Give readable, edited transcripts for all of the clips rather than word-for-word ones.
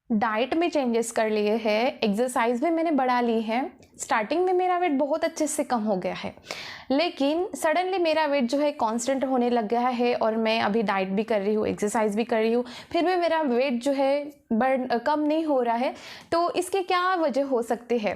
Diet में changes कर लिए हैं, एक्सरसाइज भी मैंने बढ़ा ली है। स्टार्टिंग में मेरा वेट बहुत अच्छे से कम हो गया है, लेकिन सडनली मेरा वेट जो है कांस्टेंट होने लग गया है और मैं अभी डाइट भी कर रही हूँ, एक्सरसाइज भी कर रही हूँ, फिर भी मेरा वेट जो है कम नहीं हो रहा है। तो इसके क्या वजह हो सकते हैं?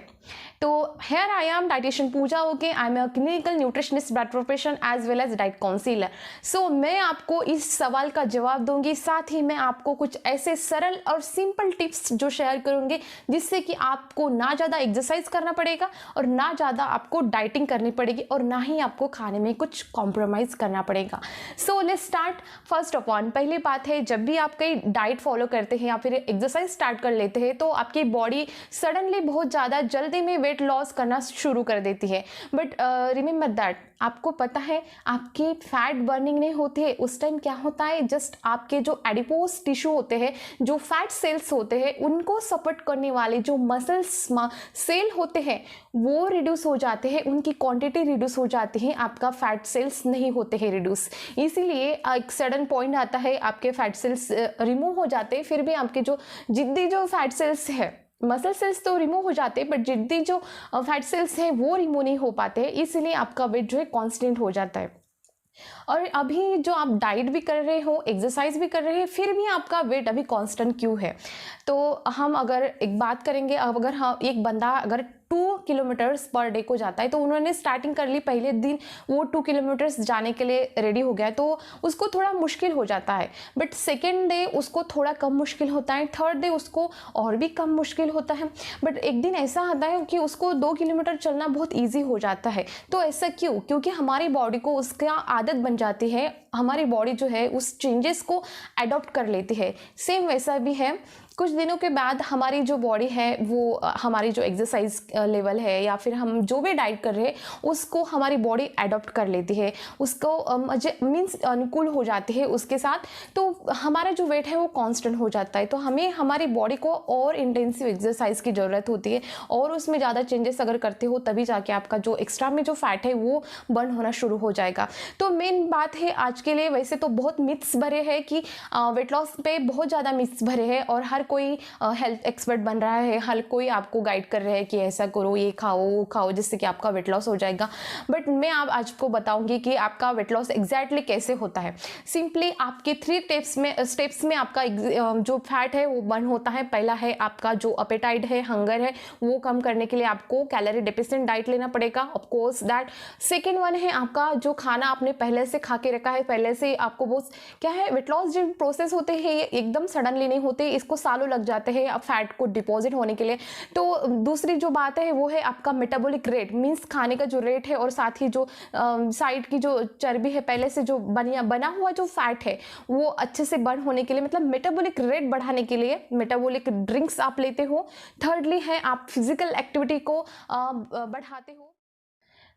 तो here I am dietitian Pooja okay, I am a clinical nutritionist diet profession as well as diet counsellor. So मैं आपको इस सवाल का जवाब दूंगी, साथ ही मैं आपको कुछ ऐसे सरल और सिंपल टिप्स जो शेयर करूंगी जिससे कि आपको ना ज़्यादा एक्सरसाइज करना पड़ेगा और ना ज़्यादा आपको डाइटिंग करनी पड़ेगी और ना ही आपको खाने में कुछ कॉम्प्रोमाइज़ करना पड़ेगा। So let's start. First of all, पहली बात है, जब भी आप कहीं डाइट फॉलो करते हैं या फिर एक्सरसाइज स्टार्ट कर लेते हैं तो आपकी बॉडी सडनली बहुत ज़्यादा जल्दी में वेट लॉस करना शुरू कर देती है। बट रिमेंबर दैट, आपको पता है आपकी फैट बर्निंग नहीं होती है। उस टाइम क्या होता है, जस्ट आपके जो एडिपोज टिश्यू होते हैं, जो फैट सेल्स होते हैं, उनको सपोर्ट करने वाले जो मसल्स सेल होते हैं वो रिड्यूस हो जाते हैं, उनकी क्वांटिटी रिड्यूस हो जाती है, आपका फैट सेल्स नहीं होते हैं रिड्यूस। इसीलिए एक सडन पॉइंट आता है, आपके फैट सेल्स रिमूव हो जाते हैं, फिर भी आपके जो जिद्दी जो फैट सेल्स है, मसल सेल्स तो रिमूव हो जाते हैं बट जिद्दी जो फैट सेल्स हैं वो रिमूव नहीं हो पाते हैं, इसीलिए आपका वेट जो है कांस्टेंट हो जाता है। और अभी जो आप डाइट भी कर रहे हो, एक्सरसाइज भी कर रहे हैं, फिर भी आपका वेट अभी कांस्टेंट क्यों है? तो हम अगर एक बात करेंगे, अगर हम एक बंदा अगर 2 किलोमीटर्स पर डे को जाता है, तो उन्होंने स्टार्टिंग कर ली, पहले दिन वो 2 किलोमीटर्स जाने के लिए रेडी हो गया, तो उसको थोड़ा मुश्किल हो जाता है। बट सेकेंड डे उसको थोड़ा कम मुश्किल होता है, थर्ड डे उसको और भी कम मुश्किल होता है, बट एक दिन ऐसा आता है कि उसको 2 किलोमीटर चलना बहुत ईजी हो जाता है। तो ऐसा क्यों? क्योंकि हमारी बॉडी को उसका आदत बन जाती है, हमारी बॉडी जो है उस चेंजेस को अडॉप्ट कर लेती है। सेम वैसा भी है, कुछ दिनों के बाद हमारी जो बॉडी है वो हमारी जो एक्सरसाइज लेवल है या फिर हम जो भी डाइट कर रहे हैं उसको हमारी बॉडी अडॉप्ट कर लेती है, उसको मीन्स अनुकूल हो जाती है उसके साथ, तो हमारा जो वेट है वो कांस्टेंट हो जाता है। तो हमें हमारी बॉडी को और इंटेंसिव एक्सरसाइज की ज़रूरत होती है और उसमें ज़्यादा चेंजेस अगर करते हो तभी जाके आपका जो एक्स्ट्रा में जो फैट है वो बर्न होना शुरू हो जाएगा। तो मेन बात है आज के लिए, वैसे तो बहुत मिथ्स भरे हैं कि वेट लॉस पे बहुत ज़्यादा मिथ्स भरे हैं और हर कोई हेल्थ एक्सपर्ट बन रहा है, हर कोई आपको गाइड कर रहा है कि ऐसा करो, ये खाओ, वो खाओ, जिससे कि आपका वेट लॉस हो जाएगा। बट मैं आप आज को बताऊंगी कि आपका वेट लॉस एग्जैक्टली कैसे होता है। सिंपली आपके 3 स्टेप्स में आपका जो फैट है वो बर्न होता है। पहला है आपका जो अपेटाइट है, हंगर है, वो कम करने के लिए आपको कैलोरी डेफिशिएंट डाइट लेना पड़ेगा, of course that. Second one है आपका जो खाना आपने पहले से खा के रखा है, पहले से आपको वो क्या है, वेट लॉस जो प्रोसेस होते हैं ये एकदम सडनली नहीं होते, इसको सालों लग जाते हैं फैट को डिपॉजिट होने के लिए। तो दूसरी जो बात है वो है आपका मेटाबॉलिक रेट, मींस खाने का जो रेट है और साथ ही जो साइड की जो चर्बी है, पहले से जो बना हुआ जो फैट है वो अच्छे से बर्न होने के लिए, मतलब मेटाबॉलिक रेट बढ़ाने के लिए मेटाबॉलिक ड्रिंक्स आप लेते हो। थर्डली है आप फिजिकल एक्टिविटी को बढ़ाते हो।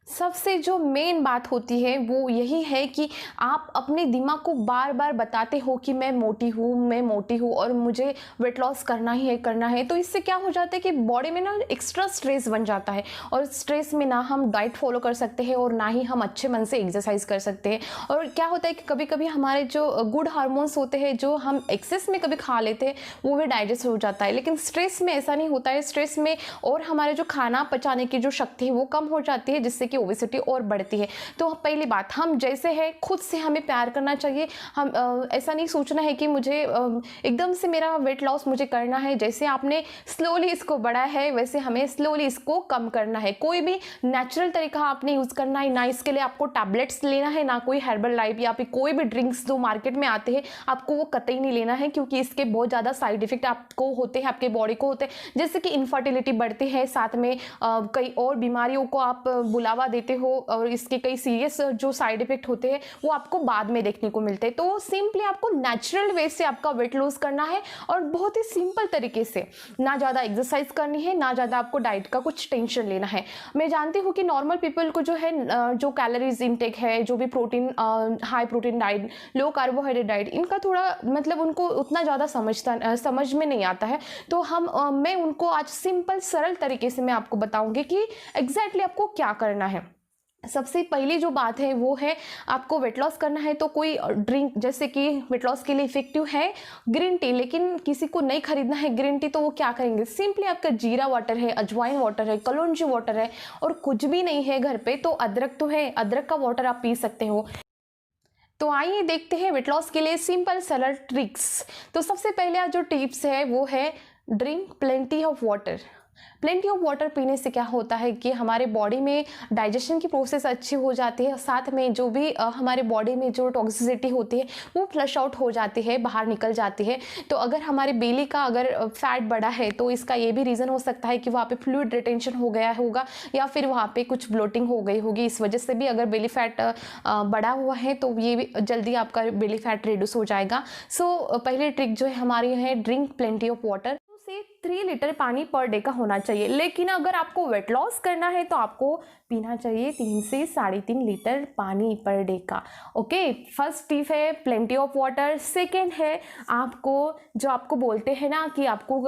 सबसे जो मेन बात होती है वो यही है कि आप अपने दिमाग को बार बार बताते हो कि मैं मोटी हूँ, मैं मोटी हूँ और मुझे वेट लॉस करना ही है, करना है। तो इससे क्या हो जाता है कि बॉडी में ना एक्स्ट्रा स्ट्रेस बन जाता है और स्ट्रेस में ना हम डाइट फॉलो कर सकते हैं और ना ही हम अच्छे मन से एक्सरसाइज कर सकते हैं। और क्या होता है कि कभी कभी हमारे जो गुड हार्मोन्स होते हैं जो हम एक्सेस में कभी खा लेते हैं वो भी डाइजेस्ट हो जाता है, लेकिन स्ट्रेस में ऐसा नहीं होता है। स्ट्रेस में और हमारे जो खाना पचाने की जो शक्ति है वो कम हो जाती है, जिससे कि ओबेसिटी और बढ़ती है। तो पहली बात, हम जैसे हैं खुद से हमें प्यार करना चाहिए। हम ऐसा नहीं सोचना है कि मुझे एकदम से मेरा वेट लॉस मुझे करना है। जैसे आपने स्लोली इसको बढ़ा है वैसे हमें स्लोली इसको कम करना है। कोई भी नेचुरल तरीका आपने यूज़ करना है, ना इसके लिए आपको टैबलेट्स लेना है, ना कोई हर्बल लाइफ या फिर कोई भी ड्रिंक्स जो मार्केट में आते हैं आपको वो कतई नहीं लेना है, क्योंकि इसके बहुत ज़्यादा साइड इफेक्ट आपको होते हैं, आपके बॉडी को होते हैं, जैसे कि इनफर्टिलिटी बढ़ती है, साथ में कई और बीमारियों को आप बुलावा देते हो और इसके कई सीरियस जो साइड इफेक्ट होते हैं वो आपको बाद में देखने को मिलते हैं। तो सिंपली आपको नेचुरल वे से आपका वेट लॉस करना है और बहुत ही सिंपल तरीके से, ना ज़्यादा एक्सरसाइज करनी है, ना ज़्यादा आपको डाइट का कुछ टेंशन लेना है। मैं जानती हूँ कि नॉर्मल पीपल को जो है जो कैलोरीज इंटेक है, जो भी प्रोटीन, हाई प्रोटीन डाइट, लो कार्बोहाइड्रेट डाइट, इनका थोड़ा मतलब उनको उतना ज़्यादा समझ में नहीं आता है। तो मैं उनको आज सिंपल सरल तरीके से मैं आपको बताऊंगी कि एग्जैक्टली आपको क्या करना है। सबसे पहली जो बात है वो है, आपको वेट लॉस करना है तो कोई ड्रिंक, जैसे कि वेट लॉस के लिए इफेक्टिव है ग्रीन टी, लेकिन किसी को नहीं खरीदना है ग्रीन टी, तो वो क्या करेंगे, सिंपली आपका जीरा वाटर है, अजवाइन वाटर है, कलौंजी वाटर है और कुछ भी नहीं है घर पे तो अदरक तो है, अदरक का वाटर आप पी सकते हो। तो आइए देखते हैं वेट लॉस के लिए सिंपल सरल ट्रिक्स। तो सबसे पहले जो टिप्स है वो है drink plenty of water. Plenty of water पीने से क्या होता है कि हमारे बॉडी में डाइजेशन की प्रोसेस अच्छी हो जाती है, साथ में जो भी हमारे बॉडी में जो टॉक्सिसिटी होती है वो फ्लश आउट हो जाती है, बाहर निकल जाती है। तो अगर हमारे बेली का अगर फैट बढ़ा है तो इसका ये भी रीज़न हो सकता है कि वहाँ पे फ्लूइड रिटेंशन हो गया होगा या फिर वहाँ पे कुछ ब्लोटिंग हो गई होगी। इस वजह से भी अगर बेली फैट बढ़ा हुआ है तो ये भी जल्दी आपका बेली फैट रिड्यूस हो जाएगा। सो पहली ट्रिक जो है हमारी है ड्रिंक प्लेंटी ऑफ वाटर। से 3 लीटर पानी पर डे का होना चाहिए, लेकिन अगर आपको वेट लॉस करना है तो आपको पीना चाहिए 3 से 3.5 लीटर पानी पर डे का। ओके, फर्स्ट टिप है प्लेंटी ऑफ वाटर। सेकेंड है आपको जो आपको बोलते हैं ना कि आपको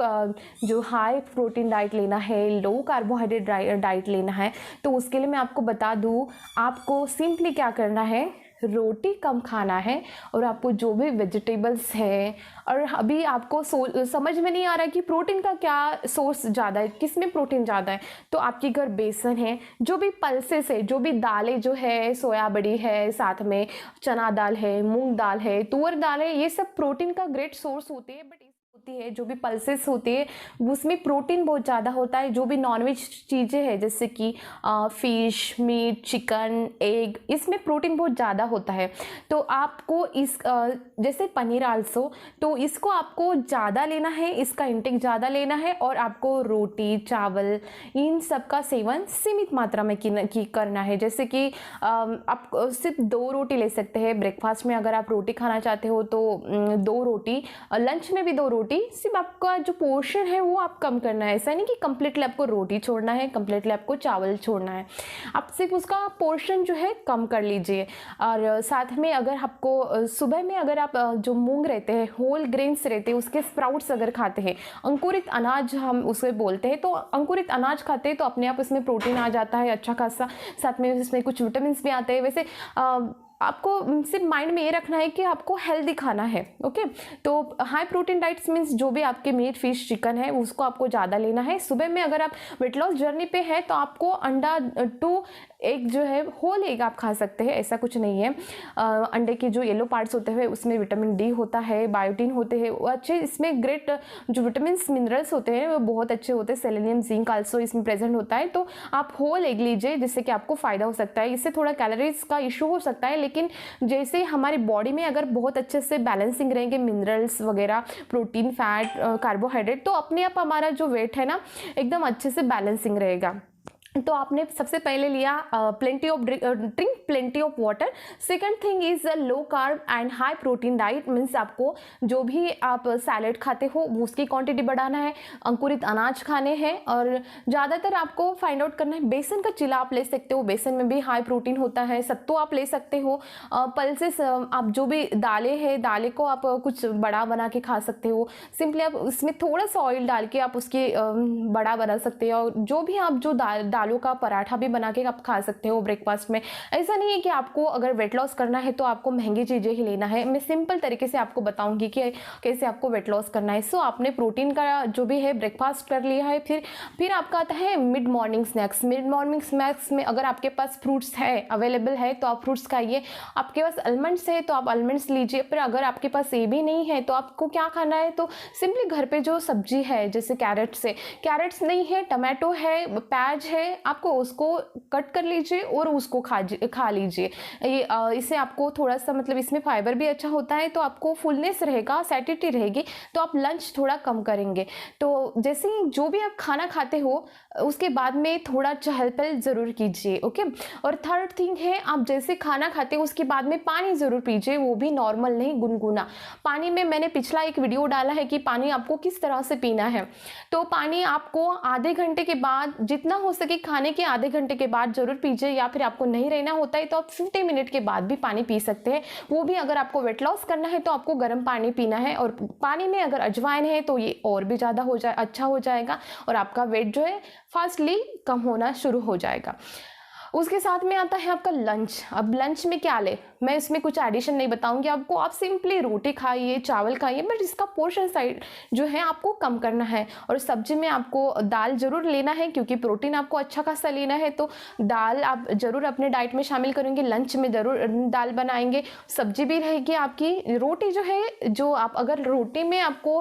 जो हाई प्रोटीन डाइट लेना है, लो कार्बोहाइड्रेट डाइट लेना है, तो उसके लिए मैं आपको बता दूँ, आपको सिंपली क्या करना है, रोटी कम खाना है और आपको जो भी वेजिटेबल्स है, और अभी आपको समझ में नहीं आ रहा है कि प्रोटीन का क्या सोर्स ज़्यादा है, किस में प्रोटीन ज़्यादा है, तो आपके घर बेसन है, जो भी पल्सेस है, जो भी दालें जो है, सोया बड़ी है, साथ में चना दाल है, मूंग दाल है, तुअर दाल है, ये सब प्रोटीन का ग्रेट सोर्स होती है। बट होती है जो भी पल्सेस होती है उसमें प्रोटीन बहुत ज़्यादा होता है। जो भी नॉनवेज चीज़ें हैं जैसे कि फिश, मीट, चिकन, एग, इसमें प्रोटीन बहुत ज़्यादा होता है। तो आपको इस जैसे पनीर आल्सो, तो इसको आपको ज़्यादा लेना है, इसका इंटेक ज़्यादा लेना है और आपको रोटी, चावल, इन सब का सेवन सीमित मात्रा में करना है। जैसे कि आप सिर्फ 2 रोटी ले सकते हैं ब्रेकफास्ट में, अगर आप रोटी खाना चाहते हो तो 2 रोटी, लंच में भी 2 रोटी। सिर्फ आपका जो पोर्शन है वो आप कम करना है। ऐसा नहीं कि कंप्लीटली आपको रोटी छोड़ना है, कंप्लीटली आपको चावल छोड़ना है, आप सिर्फ उसका पोर्शन जो है कम कर लीजिए। और साथ में अगर आपको सुबह में अगर आप जो मूंग रहते हैं, होल ग्रेन्स रहते हैं, उसके स्प्राउट्स अगर खाते हैं, अंकुरित अनाज हम उसे बोलते हैं, तो अंकुरित अनाज खाते हैं तो अपने आप इसमें प्रोटीन आ जाता है अच्छा खासा, साथ में इसमें कुछ विटामिन भी आते हैं। वैसे आपको सिर्फ माइंड में ये रखना है कि आपको हेल्दी खाना है। ओके, तो हाई प्रोटीन डाइट्स मीन्स जो भी आपके मीट, फिश, चिकन है उसको आपको ज़्यादा लेना है। सुबह में अगर आप वेट लॉस जर्नी पे है तो आपको अंडा 2 एग जो है होल एग आप खा सकते हैं, ऐसा कुछ नहीं है। अंडे के जो येलो पार्ट्स होते हैं उसमें विटामिन डी होता है, बायोटीन होते हैं, वो अच्छे, इसमें ग्रेट जो विटामिन मिनरल्स होते हैं वो बहुत अच्छे होते हैं, सेलेनियम, जिंक आल्सो इसमें प्रेजेंट होता है। तो आप होल एग लीजिए जिससे कि आपको फ़ायदा हो सकता है। इससे थोड़ा कैलोरीज का इशू हो सकता है, लेकिन जैसे हमारी बॉडी में अगर बहुत अच्छे से बैलेंसिंग रहेंगे मिनरल्स वगैरह, प्रोटीन, फैट, कार्बोहाइड्रेट, तो अपने आप हमारा जो वेट है ना एकदम अच्छे से बैलेंसिंग रहेगा। तो आपने सबसे पहले लिया plenty of drink plenty of water. Second thing is low carb and high protein diet, means आपको जो भी आप सैलेड खाते हो उसकी क्वांटिटी बढ़ाना है, अंकुरित अनाज खाने हैं, और ज़्यादातर आपको फाइंड आउट करना है बेसन का चिला आप ले सकते हो, बेसन में भी हाई प्रोटीन होता है। सत्तू आप ले सकते हो, पल्सेस आप जो भी दालें हैं, दालें को आप कुछ बड़ा बना के खा सकते हो। सिंपली आप उसमें थोड़ा सा ऑयल डाल के आप उसकी बड़ा बना सकते हो, और जो भी आप जो दालों का पराठा भी बना के आप खा सकते हो ब्रेकफास्ट में। ऐसा नहीं है कि आपको अगर वेट लॉस करना है तो आपको महंगी चीज़ें ही लेना है। मैं सिंपल तरीके से आपको बताऊंगी कि कैसे आपको वेट लॉस करना है। सो आपने प्रोटीन का जो भी है ब्रेकफास्ट कर लिया है, फिर आपका आता है mid morning snacks. Mid morning snacks में अगर आपके पास फ्रूट्स है, अवेलेबल है, तो आप फ्रूट्स खाइए। आपके पास आलमंड्स है तो आप आलमंड्स लीजिए। फिर अगर आपके पास ये भी नहीं है तो आपको क्या खाना है, तो सिंपली घर पे जो सब्जी है जैसे कैरेट्स नहीं है, टमाटो है, प्याज है, आपको उसको कट कर लीजिए और उसको खा लीजिए। इससे आपको थोड़ा सा मतलब इसमें फाइबर भी अच्छा होता है, तो आपको फुलनेस रहेगा, सैटिटी रहेगी, तो आप लंच थोड़ा कम करेंगे। तो जैसे ही जो भी आप खाना खाते हो उसके बाद में थोड़ा चहल पहल ज़रूर कीजिए। ओके, और थर्ड थिंग है, आप जैसे खाना खाते हो उसके बाद में पानी ज़रूर पीजिए, वो भी नॉर्मल नहीं, गुनगुना पानी में। मैंने पिछला एक वीडियो डाला है कि पानी आपको किस तरह से पीना है। तो पानी आपको आधे घंटे के बाद, जितना हो सके खाने के आधे घंटे के बाद ज़रूर पीजिए, या फिर आपको नहीं रहना होता है तो आप 50 मिनट के बाद भी पानी पी सकते हैं। वो भी अगर आपको वेट लॉस करना है तो आपको गर्म पानी पीना है, और पानी में अगर अजवाइन है तो ये और भी ज़्यादा अच्छा हो जाएगा और आपका वेट जो है फास्टली कम होना शुरू हो जाएगा। उसके साथ में आता है आपका लंच। अब लंच में क्या ले, मैं इसमें कुछ एडिशन नहीं बताऊंगी आपको, आप सिंपली रोटी खाइए, चावल खाइए, बट इसका पोर्शन साइड जो है आपको कम करना है। और सब्जी में आपको दाल जरूर लेना है, क्योंकि प्रोटीन आपको अच्छा खासा लेना है, तो दाल आप जरूर अपने डाइट में शामिल करेंगे। लंच में जरूर दाल बनाएंगे, सब्जी भी रहेगी आपकी। रोटी जो है, जो आप अगर रोटी में आपको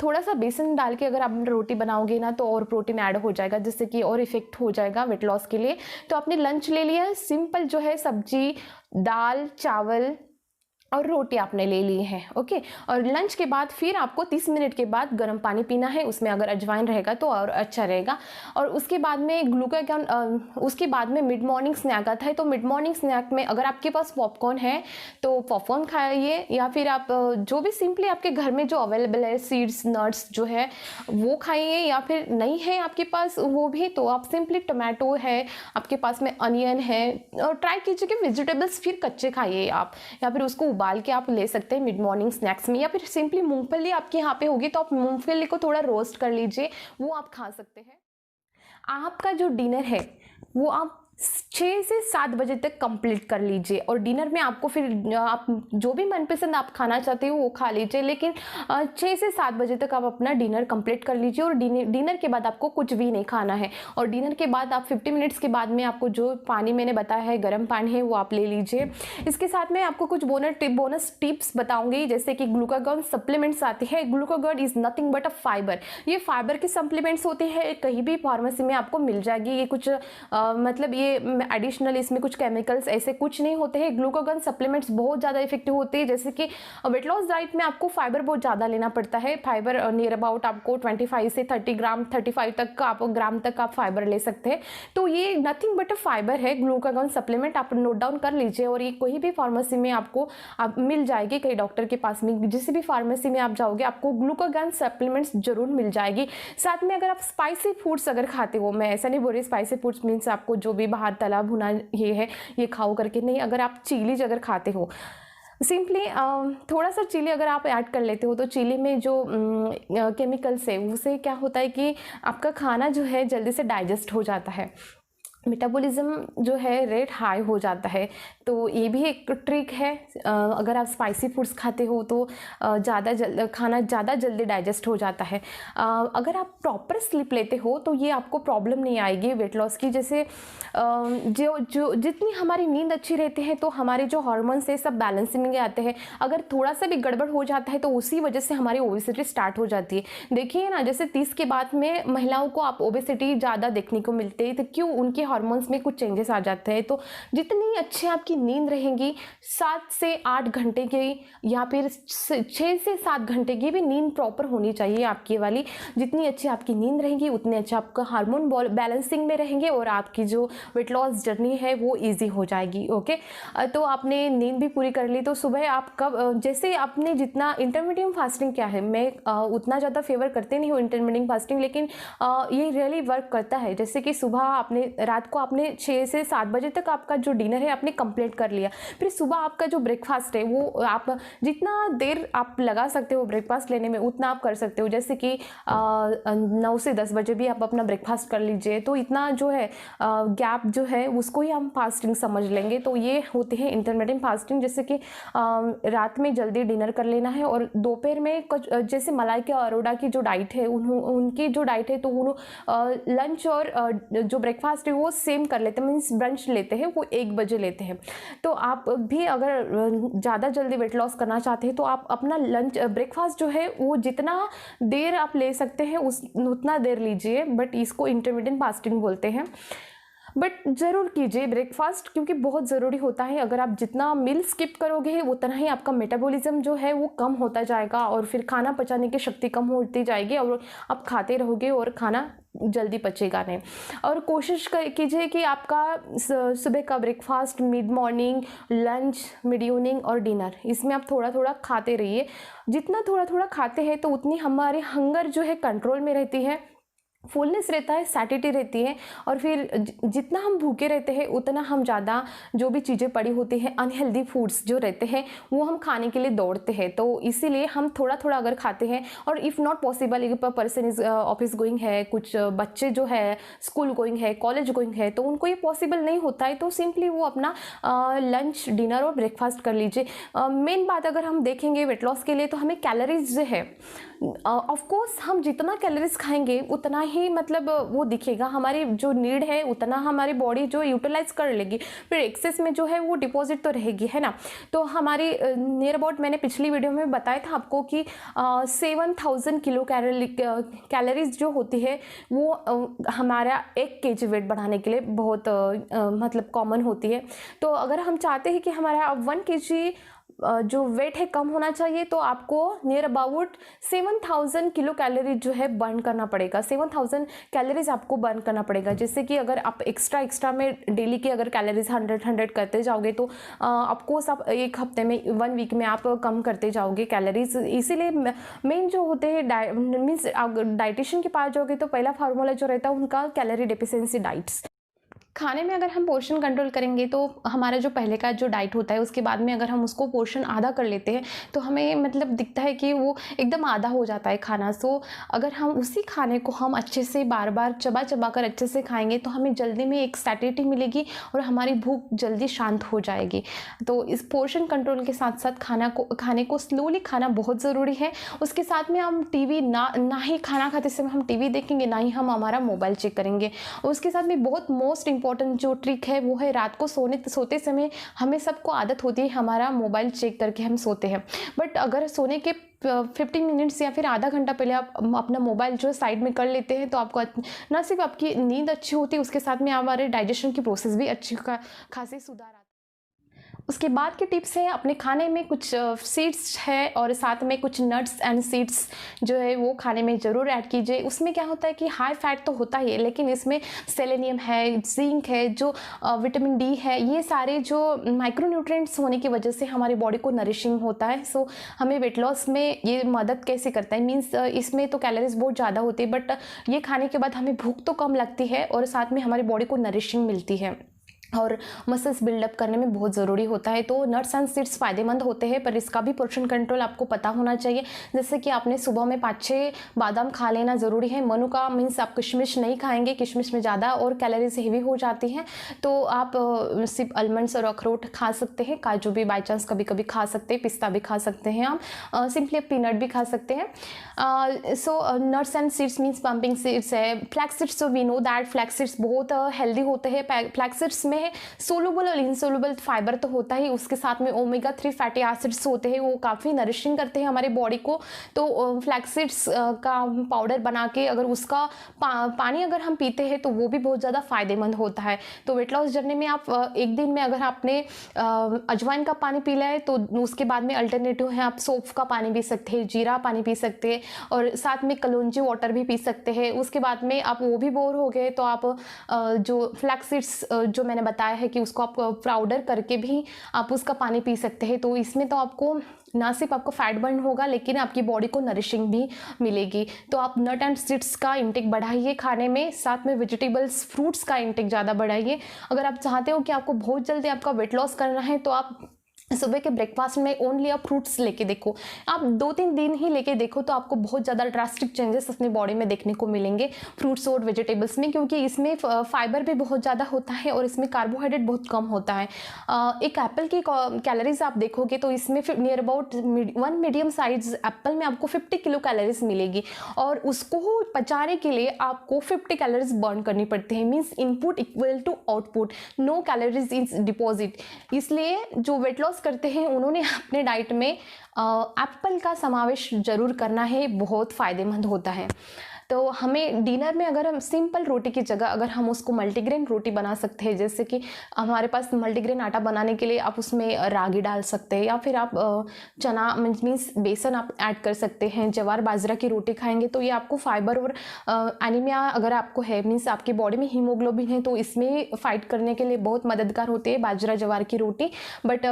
थोड़ा सा बेसन डाल के अगर आप रोटी बनाओगे ना, तो और प्रोटीन ऐड हो जाएगा, जिससे कि और इफेक्ट हो जाएगा वेट लॉस के लिए। तो आपने लंच ले लिया, सिंपल जो है सब्जी, दाल, चावल और रोटी आपने ले ली है, ओके। और लंच के बाद फिर आपको 30 मिनट के बाद गर्म पानी पीना है, उसमें अगर अजवाइन रहेगा तो और अच्छा रहेगा। और उसके बाद में ग्लूकागॉन, उसके बाद में मिड मॉर्निंग स्नैक आता है। तो मिड मॉर्निंग स्नैक में अगर आपके पास पॉपकॉर्न है तो पॉपकॉर्न खाइए, या फिर आप जो भी सिंपली आपके घर में जो अवेलेबल है, सीड्स, नट्स जो है वो खाइए, या फिर नहीं है आपके पास वो भी, तो आप सिंपली टमाटो है आपके पास में, अनियन है, और ट्राई कीजिए कि वेजिटेबल्स फिर कच्चे खाइए आप, या फिर उसको उबाल के आप ले सकते हैं मिड मॉर्निंग स्नैक्स में। या फिर सिंपली मूंगफली आपके यहाँ पे होगी तो आप मूंगफली को थोड़ा रोस्ट कर लीजिए, वो आप खा सकते हैं। आपका जो डिनर है वो आप 6 से 7 बजे तक कंप्लीट कर लीजिए। और डिनर में आपको फिर आप जो भी मनपसंद आप खाना चाहते हो वो खा लीजिए, लेकिन 6 से 7 बजे तक आप अपना डिनर कंप्लीट कर लीजिए। और डिनर के बाद आपको कुछ भी नहीं खाना है। और डिनर के बाद आप 50 मिनट्स के बाद में आपको जो पानी मैंने बताया है, गर्म पानी है, वो आप ले लीजिए। इसके साथ में आपको कुछ बोनस टिप्स बताऊंगी, जैसे कि ग्लूकागॉन सप्लीमेंट्स आती है। Glucagon is nothing but a fibre, ये फाइबर के सप्लीमेंट्स होते हैं, कहीं भी फार्मेसी में आपको मिल जाएगी। ये कुछ मतलब ये एडिशनल, इसमें कुछ केमिकल्स ऐसे कुछ नहीं होते हैं। ग्लूकागॉन सप्लीमेंट्स बहुत ज़्यादा इफेक्टिव होते हैं, जैसे कि वेट लॉस डाइट में आपको फाइबर बहुत ज़्यादा लेना पड़ता है। फाइबर नियर अबाउट आपको 25 से 30 ग्राम, 35 तक का आप ग्राम तक आप फाइबर ले सकते हैं। तो ये नथिंग बट अ फाइबर है ग्लूकागॉन सप्लीमेंट, आप नोट डाउन कर लीजिए। और ये कोई भी फार्मेसी में आपको मिल जाएगी, कई डॉक्टर के पास में, जिस भी फार्मेसी में आप जाओगे आपको ग्लूकागॉन सप्लीमेंट्स जरूर मिल जाएगी। साथ में अगर आप स्पाइसी फूड्स अगर खाते हो, मैं ऐसा नहीं बोल रही स्पाइसी फूड्स मीन्स आपको जो भी बाहर तला भुना ये है ये खाओ करके नहीं, अगर आप चिलीज अगर खाते हो, सिंपली थोड़ा सा चिली अगर आप ऐड कर लेते हो, तो चिली में जो केमिकल्स है उससे क्या होता है कि आपका खाना जो है जल्दी से डाइजेस्ट हो जाता है, मेटाबॉलिज्म जो है रेट हाई हो जाता है। तो ये भी एक ट्रिक है। अगर आप स्पाइसी फूड्स खाते हो तो खाना ज़्यादा जल्दी डाइजेस्ट हो जाता है। अगर आप प्रॉपर स्लीप लेते हो तो ये आपको प्रॉब्लम नहीं आएगी वेट लॉस की। जैसे जो जितनी हमारी नींद अच्छी रहती है तो हमारे जो हार्मोन्स है सब बैलेंसिंग में आते हैं। अगर थोड़ा सा भी गड़बड़ हो जाता है तो उसी वजह से हमारी ओबेसिटी स्टार्ट हो जाती है। देखिए ना, जैसे 30 के बाद में महिलाओं को आप ओबेसिटी ज़्यादा देखने को मिलती है, तो क्यों? उनके हार्मोन्स में कुछ चेंजेस आ जाते हैं। तो जितनी अच्छी आपकी नींद रहेंगी, 7 से 8 घंटे की या फिर 6 से 7 घंटे की भी नींद प्रॉपर होनी चाहिए आपकी वाली। जितनी अच्छी आपकी नींद रहेंगी उतने अच्छा आपका हार्मोन बैलेंसिंग में रहेंगे और आपकी जो वेट लॉस जर्नी है वो ईजी हो जाएगी। ओके, तो आपने नींद भी पूरी कर ली। तो सुबह आप कब, जैसे आपने जितना इंटरमीडिएट फास्टिंग क्या है, मैं उतना ज़्यादा फेवर करते नहीं हूँ इंटरमीडिएट फास्टिंग, लेकिन ये रियली वर्क करता है। जैसे कि सुबह आपने, रात को आपने 6 से 7 बजे तक आपका जो डिनर है आपने कंप्लीट कर लिया, फिर सुबह आपका जो ब्रेकफास्ट है वो आप जितना देर आप लगा सकते हो ब्रेकफास्ट लेने में उतना आप कर सकते हो। जैसे कि 9 से 10 बजे भी आप अपना ब्रेकफास्ट कर लीजिए, तो इतना जो है गैप जो है उसको ही हम फास्टिंग समझ लेंगे। तो ये होते हैं इंटरमीडिएट फास्टिंग। जैसे कि रात में जल्दी डिनर कर लेना है और दोपहर में कुछ, जैसे मलाइका अरोड़ा की जो डाइट है उनकी जो डाइट है, तो लंच और जो ब्रेकफास्ट है वो सेम कर लेते हैं, मीन्स ब्रंच लेते हैं, वो 1 बजे लेते हैं। तो आप भी अगर ज़्यादा जल्दी वेट लॉस करना चाहते हैं तो आप अपना लंच ब्रेकफास्ट जो है वो जितना देर आप ले सकते हैं उतना देर लीजिए, बट इसको इंटरमीडिएट फास्टिंग बोलते हैं। बट ज़रूर कीजिए ब्रेकफास्ट, क्योंकि बहुत ज़रूरी होता है। अगर आप जितना मील स्किप करोगे उतना ही आपका मेटाबॉलिज्म जो है वो कम होता जाएगा और फिर खाना पचाने की शक्ति कम होती जाएगी और आप खाते रहोगे और खाना जल्दी पचेगा नहीं। और कोशिश कीजिए कि आपका सुबह का breakfast, mid morning, lunch, mid evening और डिनर, इसमें आप थोड़ा थोड़ा खाते रहिए। जितना थोड़ा थोड़ा खाते हैं तो उतनी हमारी हंगर जो है कंट्रोल में रहती है। फुलनेस रहता है, सैटिटी रहती है, और फिर जितना हम भूखे रहते हैं उतना हम ज़्यादा जो भी चीज़ें पड़ी होती हैं, अनहेल्दी फूड्स जो रहते हैं वो हम खाने के लिए दौड़ते हैं। तो इसीलिए हम थोड़ा थोड़ा अगर खाते हैं, और if not possible, if a person is office going है, कुछ बच्चे जो है स्कूल गोइंग है, कॉलेज गोइंग है, तो उनको ये पॉसिबल नहीं होता है, तो सिंपली वो अपना लंच, डिनर और ब्रेकफास्ट कर लीजिए। मेन बात अगर हम देखेंगे वेट लॉस के लिए, तो हमें कैलोरीज जो है, ऑफ कोर्स हम जितना कैलोरीज खाएंगे उतना ही मतलब वो दिखेगा, हमारी जो नीड है उतना हमारी बॉडी जो यूटिलाइज कर लेगी, फिर एक्सेस में जो है वो डिपॉजिट तो रहेगी, है ना। तो हमारी नियर अबाउट, मैंने पिछली वीडियो में बताया था आपको कि 7000 किलो कैलोरीज जो होती है वो हमारा 1 kg वेट बढ़ाने के लिए बहुत मतलब कॉमन होती है। तो अगर हम चाहते हैं कि हमारा 1 kg जो वेट है कम होना चाहिए, तो आपको नियर अबाउट 7000 किलो कैलोरी जो है बर्न करना पड़ेगा, 7000 कैलोरीज आपको बर्न करना पड़ेगा। जैसे कि अगर आप एक्स्ट्रा में डेली की अगर कैलोरीज 100 करते जाओगे, तो ऑफकोर्स आप एक हफ्ते में, 1 वीक में आप कम करते जाओगे कैलोरीज। इसीलिए मेन जो होते हैं मीन्स डाइटिशियन के पास जाओगे तो पहला फार्मूला जो रहता है उनका कैलोरी डेफिशिएंसी डाइट्स। खाने में अगर हम पोर्शन कंट्रोल करेंगे तो हमारा जो पहले का जो डाइट होता है उसके बाद में अगर हम उसको पोर्शन आधा कर लेते हैं तो हमें मतलब दिखता है कि वो एकदम आधा हो जाता है खाना। सो अगर हम उसी खाने को हम अच्छे से बार बार चबा चबा कर अच्छे से खाएंगे तो हमें जल्दी में एक सैटिस्फैक्शन मिलेगी और हमारी भूख जल्दी शांत हो जाएगी। तो इस पोर्शन कंट्रोल के साथ साथ खाने को स्लोली खाना बहुत ज़रूरी है। उसके साथ में हम टीवी ना ही खाना खाते समय हम टीवी देखेंगे, ना ही हम हमारा मोबाइल चेक करेंगे। उसके साथ में बहुत मोस्ट इंपॉर्टेंट जो ट्रिक है वो है रात को सोते समय हमें सबको आदत होती है हमारा मोबाइल चेक करके हम सोते हैं। बट अगर सोने के 50 मिनट्स या फिर आधा घंटा पहले आप अपना मोबाइल जो साइड में कर लेते हैं तो आपको ना सिर्फ आपकी नींद अच्छी होती है, उसके साथ में हमारे डाइजेशन की प्रोसेस भी अच्छी खासी सुधार आता है। उसके बाद की टिप्स है, अपने खाने में कुछ सीड्स है और साथ में कुछ नट्स एंड सीड्स जो है वो खाने में ज़रूर ऐड कीजिए। उसमें क्या होता है कि हाई फैट तो होता ही है, लेकिन इसमें सेलेनियम है, जिंक है, जो विटामिन डी है, ये सारे जो माइक्रोन्यूट्रिएंट्स होने की वजह से हमारी बॉडी को नरिशिंग होता है। सो हमें वेट लॉस में ये मदद कैसे करता है, मीन्स इसमें तो कैलोरीज बहुत ज़्यादा होती है बट ये खाने के बाद हमें भूख तो कम लगती है और साथ में हमारी बॉडी को नरिशिंग मिलती है और मसल्स बिल्डअप करने में बहुत ज़रूरी होता है। तो नट्स एंड सीड्स फ़ायदेमंद होते हैं पर इसका भी पोर्शन कंट्रोल आपको पता होना चाहिए। जैसे कि आपने सुबह में 5-6 बादाम खा लेना ज़रूरी है। मनुका मीन्स आप किशमिश नहीं खाएंगे, किशमिश में ज़्यादा और कैलोरीज हेवी हो जाती हैं। तो आप सिर्फ आलमंड्स और अखरोट खा सकते हैं, काजू भी बाई चांस कभी कभी खा सकते हैं, पिस्ता भी खा सकते हैं, आप सिंपली पीनट भी खा सकते हैं। So nuts and seeds means pumpkin seeds है, flax seeds. So we know that flax seeds बहुत हेल्दी होते हैं। फ्लैक्स सीड्स में सोलुबल और इनसोलुबल फाइबर तो होता ही, उसके साथ में ओमेगा 3 फैटी एसिड्स होते हैं, वो काफ़ी नरिशिंग करते हैं हमारे बॉडी को। तो फ्लैक्स सीड्स का पाउडर बना के अगर उसका पानी अगर हम पीते हैं तो वो भी बहुत ज़्यादा फ़ायदेमंद होता है। तो वेट लॉस जर्नी में आप एक दिन में अगर आपने अजवाइन का पानी पी लिया है तो उसके बाद में अल्टरनेटिव है, आप सौंफ का पानी पी सकते हैं, जीरा पानी पी सकते हैं और साथ में कलौंजी वाटर भी पी सकते हैं। उसके बाद में आप वो भी बोर हो गए तो आप जो फ्लैक्स सीड्स जो मैंने बताया है कि उसको आप पाउडर करके भी आप उसका पानी पी सकते हैं। तो इसमें तो आपको ना सिर्फ आपको फैट बर्न होगा लेकिन आपकी बॉडी को नरिशिंग भी मिलेगी। तो आप नट एंड सीड्स का इंटेक बढ़ाइए खाने में, साथ में वेजिटेबल्स फ्रूट्स का इंटेक ज़्यादा बढ़ाइए। अगर आप चाहते हो कि आपको बहुत जल्दी आपका वेट लॉस करना है तो आप सुबह के ब्रेकफास्ट में ओनली आप फ्रूट्स लेके देखो, आप 2-3 दिन ही लेके देखो तो आपको बहुत ज़्यादा ड्रास्टिक चेंजेस अपनी बॉडी में देखने को मिलेंगे फ्रूट्स और वेजिटेबल्स में, क्योंकि इसमें फाइबर भी बहुत ज़्यादा होता है और इसमें कार्बोहाइड्रेट बहुत कम होता है। एक एप्पल की कैलोरीज आप देखोगे तो इसमें near about 1 medium size Apple में आपको 50 किलो कैलोरीज मिलेगी और उसको पचाने के लिए आपको 50 कैलोरीज बर्न करनी पड़ती है। Means input equal to output, no calories is deposit. इसलिए जो वेट लॉस करते हैं उन्होंने अपने डाइट में एप्पल का समावेश जरूर करना है, बहुत फ़ायदेमंद होता है। तो हमें डिनर में अगर हम सिंपल रोटी की जगह अगर हम उसको मल्टीग्रेन रोटी बना सकते हैं, जैसे कि हमारे पास मल्टीग्रेन आटा बनाने के लिए आप उसमें रागी डाल सकते हैं या फिर आप चना मीन्स बेसन आप ऐड कर सकते हैं। जवार बाजरा की रोटी खाएंगे तो ये आपको फाइबर और एनीमिया अगर आपको है मीन्स आपकी बॉडी में हीमोग्लोबिन है तो इसमें फाइट करने के लिए बहुत मददगार होती है बाजरा जवार की रोटी। बट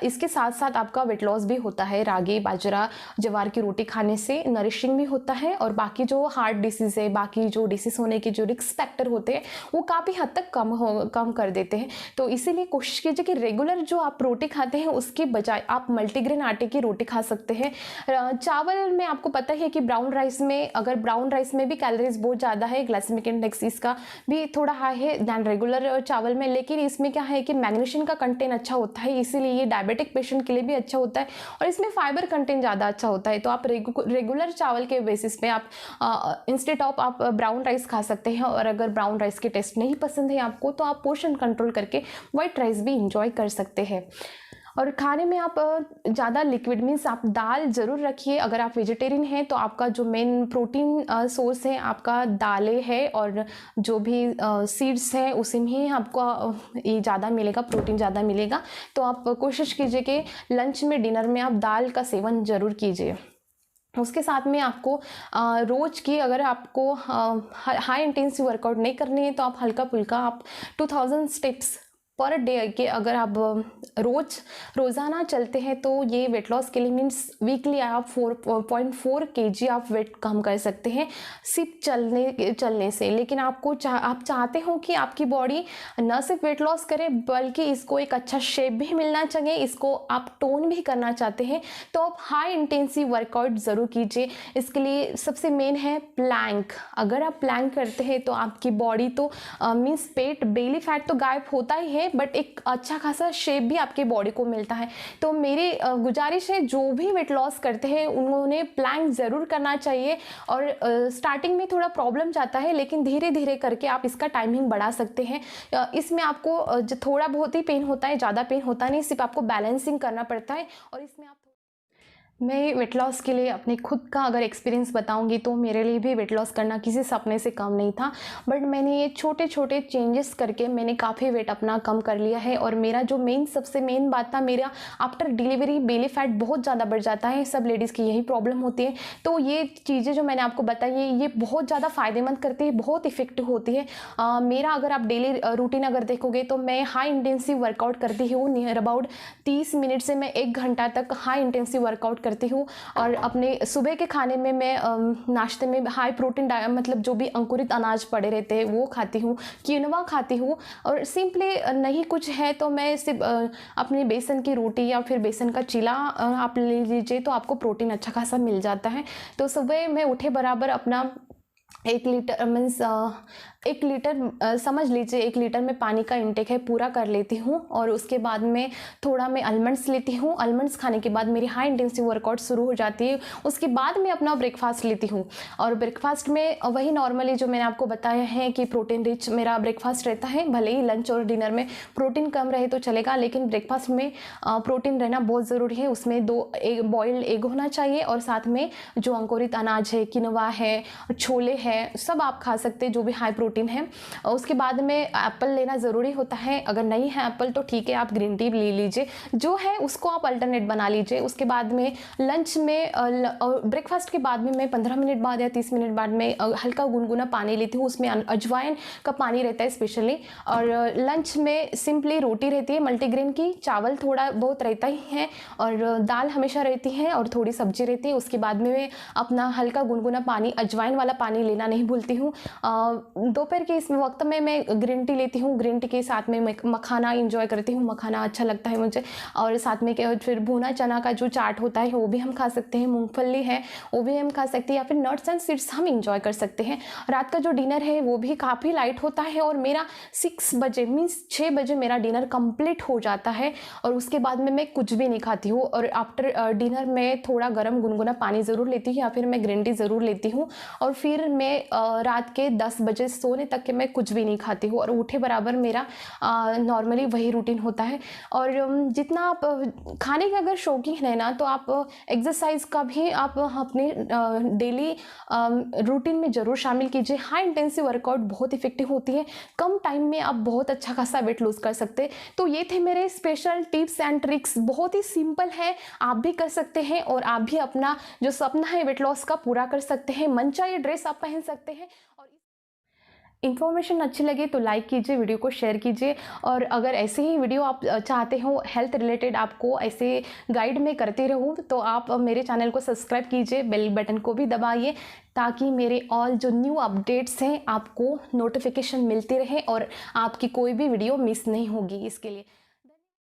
इसके साथ साथ आपका वेट लॉस भी होता है। रागी बाजरा जवार की रोटी खाने से नरिशिंग भी होता है और बाकी जो हार्ट डिसीज़ है, बाकी जो डिसीज़ होने के जो रिस्क फैक्टर होते हैं वो काफ़ी हद तक कम कर देते हैं। तो इसीलिए कोशिश कीजिए कि रेगुलर जो आप रोटी खाते हैं उसके बजाय आप मल्टीग्रेन आटे की रोटी खा सकते हैं। चावल में आपको पता ही है कि ब्राउन राइस में भी कैलोरीज बहुत ज़्यादा है, ग्लाइसेमिक इंडेक्स इसका भी थोड़ा हाई है दैन रेगुलर चावल में, लेकिन इसमें क्या है कि मैग्नीशियम का कंटेंट अच्छा होता है, इसीलिए ये डायबिटिक पेशेंट के लिए भी अच्छा होता है और इसमें फाइबर कंटेंट ज़्यादा अच्छा होता है। तो आप रेगुलर चावल के बेसिस पे आप इंस्टेड ऑफ आप ब्राउन राइस खा सकते हैं। और अगर ब्राउन राइस के टेस्ट नहीं पसंद है आपको तो आप पोर्शन कंट्रोल करके वाइट राइस भी इंजॉय कर सकते हैं। और खाने में आप ज़्यादा लिक्विड मीन्स आप दाल ज़रूर रखिए। अगर आप वेजिटेरियन हैं तो आपका जो मेन प्रोटीन सोर्स है आपका दालें है और जो भी सीड्स है उसी में ही आपको ये ज़्यादा मिलेगा, प्रोटीन ज़्यादा मिलेगा। तो आप कोशिश कीजिए कि लंच में डिनर में आप दाल का सेवन ज़रूर कीजिए। उसके साथ में आपको रोज़ की अगर आपको हाई इंटेंसिव वर्कआउट नहीं करनी है तो आप हल्का फुल्का आप 2000 स्टेप्स पर डे के अगर आप रोज़ाना चलते हैं तो ये वेट लॉस के लिए मीन्स वीकली आप 4.4 kg आप वेट कम कर सकते हैं सिर्फ चलने से। लेकिन आप चाहते हो कि आपकी बॉडी न सिर्फ वेट लॉस करे बल्कि इसको एक अच्छा शेप भी मिलना चाहिए, इसको आप टोन भी करना चाहते हैं तो आप हाई इंटेंसिव वर्कआउट ज़रूर कीजिए। इसके लिए सबसे मेन है प्लैंक। अगर आप प्लैंक करते हैं तो आपकी बॉडी तो मीन्स पेट बेली फैट तो गायब होता ही है बट एक अच्छा खासा शेप भी आपके बॉडी को मिलता है। तो मेरी गुजारिश है जो भी वेट लॉस करते हैं उन्होंने प्लैंक ज़रूर करना चाहिए। और स्टार्टिंग में थोड़ा प्रॉब्लम जाता है लेकिन धीरे धीरे करके आप इसका टाइमिंग बढ़ा सकते हैं। इसमें आपको थोड़ा बहुत ही पेन होता है, ज़्यादा पेन होता नहीं, सिर्फ आपको बैलेंसिंग करना पड़ता है। और इसमें आप मैं वेट लॉस के लिए अपने खुद का अगर एक्सपीरियंस बताऊंगी तो मेरे लिए भी वेट लॉस करना किसी सपने से कम नहीं था, बट मैंने ये छोटे छोटे चेंजेस करके मैंने काफ़ी वेट अपना कम कर लिया है। और मेरा जो सबसे मेन बात था, मेरा आफ्टर डिलीवरी बेली फैट बहुत ज़्यादा बढ़ जाता है, सब लेडीज़ की यही प्रॉब्लम होती है। तो ये चीज़ें जो मैंने आपको बताई ये बहुत ज़्यादा फ़ायदेमंद करती है, बहुत इफेक्टिव होती है। मेरा अगर आप डेली रूटीन अगर देखोगे तो मैं हाई इंटेंसिव वर्कआउट करती हूँ, नियर अबाउट 30 मिनट से मैं 1 घंटा तक हाई इंटेंसिव वर्कआउट करती हूँ। और अपने सुबह के खाने में मैं नाश्ते में हाई प्रोटीन मतलब जो भी अंकुरित अनाज पड़े रहते हैं वो खाती हूँ, क्विनोआ खाती हूँ। और सिंपली नहीं कुछ है तो मैं सिर्फ अपनी बेसन की रोटी या फिर बेसन का चीला आप ले लीजिए तो आपको प्रोटीन अच्छा खासा मिल जाता है। तो सुबह मैं उठे बराबर अपना 1 लीटर मीन्स 1 लीटर समझ लीजिए 1 लीटर में पानी का इंटेक है पूरा कर लेती हूँ। और उसके बाद में थोड़ा मैं आलमंड्स लेती हूँ, आलमंड्स खाने के बाद मेरी हाई इंटेंसिव वर्कआउट शुरू हो जाती है। उसके बाद मैं अपना ब्रेकफास्ट लेती हूँ और ब्रेकफास्ट में वही नॉर्मली जो मैंने आपको बताया है कि प्रोटीन रिच मेरा ब्रेकफास्ट रहता है। भले ही लंच और डिनर में प्रोटीन कम रहे तो चलेगा लेकिन ब्रेकफास्ट में प्रोटीन रहना बहुत ज़रूरी है। उसमें 2 बॉइल्ड एग होना चाहिए और साथ में जो अंकुरित अनाज है, किनोआ है, छोले है, सब आप खा सकते हैं जो भी हाई प्रोटीन है। उसके बाद में एप्पल लेना ज़रूरी होता है, अगर नहीं है एप्पल तो ठीक है आप ग्रीन टी ले लीजिए, जो है उसको आप अल्टरनेट बना लीजिए। उसके बाद में लंच में ब्रेकफास्ट के बाद में मैं 15 मिनट बाद या 30 मिनट बाद में हल्का गुनगुना पानी लेती हूँ, उसमें अजवाइन का पानी रहता है स्पेशली। और लंच में सिंपली रोटी रहती है मल्टीग्रेन की, चावल थोड़ा बहुत रहता ही है और दाल हमेशा रहती है और थोड़ी सब्जी रहती है। उसके बाद में मैं अपना हल्का गुनगुना पानी, अजवाइन वाला पानी लेना नहीं भूलती हूँ। दोपहर के इस वक्त में मैं ग्रीन टी लेती हूँ, ग्रीन टी के साथ में मैं मखाना इंजॉय करती हूँ, मखाना अच्छा लगता है मुझे। और साथ में क्या फिर भुना चना का जो चाट होता है वो भी हम खा सकते हैं, मूंगफली है वो भी हम खा सकते हैं या फिर नट्स एंड सीड्स हम इंजॉय कर सकते हैं। रात का जो डिनर है वो भी काफ़ी लाइट होता है और मेरा 6 बजे मीन्स 6 बजे मेरा डिनर कंप्लीट हो जाता है। और उसके बाद में मैं कुछ भी नहीं खाती हूँ और आफ्टर डिनर में थोड़ा गर्म गुनगुना पानी ज़रूर लेती हूँ या फिर मैं ग्रीन टी ज़रूर लेती हूँ। और फिर मैं रात के 10 बजे सोने तक के मैं कुछ भी नहीं खाती हूँ और उठे बराबर मेरा नॉर्मली वही रूटीन होता है। और जितना आप खाने के अगर शौकीन है ना तो आप एक्सरसाइज का भी आप अपने डेली रूटीन में ज़रूर शामिल कीजिए। हाई इंटेंसिव वर्कआउट बहुत इफेक्टिव होती है, कम टाइम में आप बहुत अच्छा खासा वेट लूज़ कर सकते हैं। तो ये थे मेरे स्पेशल टिप्स एंड ट्रिक्स, बहुत ही सिंपल है, आप भी कर सकते हैं और आप भी अपना जो सपना है वेट लॉस का पूरा कर सकते हैं। मनचाही ड्रेस आप पहन सकते हैं। और इन्फॉर्मेशन अच्छी लगे तो लाइक कीजिए, वीडियो को शेयर कीजिए। और अगर ऐसे ही वीडियो आप चाहते हो हेल्थ रिलेटेड आपको ऐसे गाइड में करती रहूँ, तो आप मेरे चैनल को सब्सक्राइब कीजिए, बेल बटन को भी दबाइए, ताकि मेरे ऑल जो न्यू अपडेट्स हैं आपको नोटिफिकेशन मिलती रहे और आपकी कोई भी वीडियो मिस नहीं होगी। इसके लिए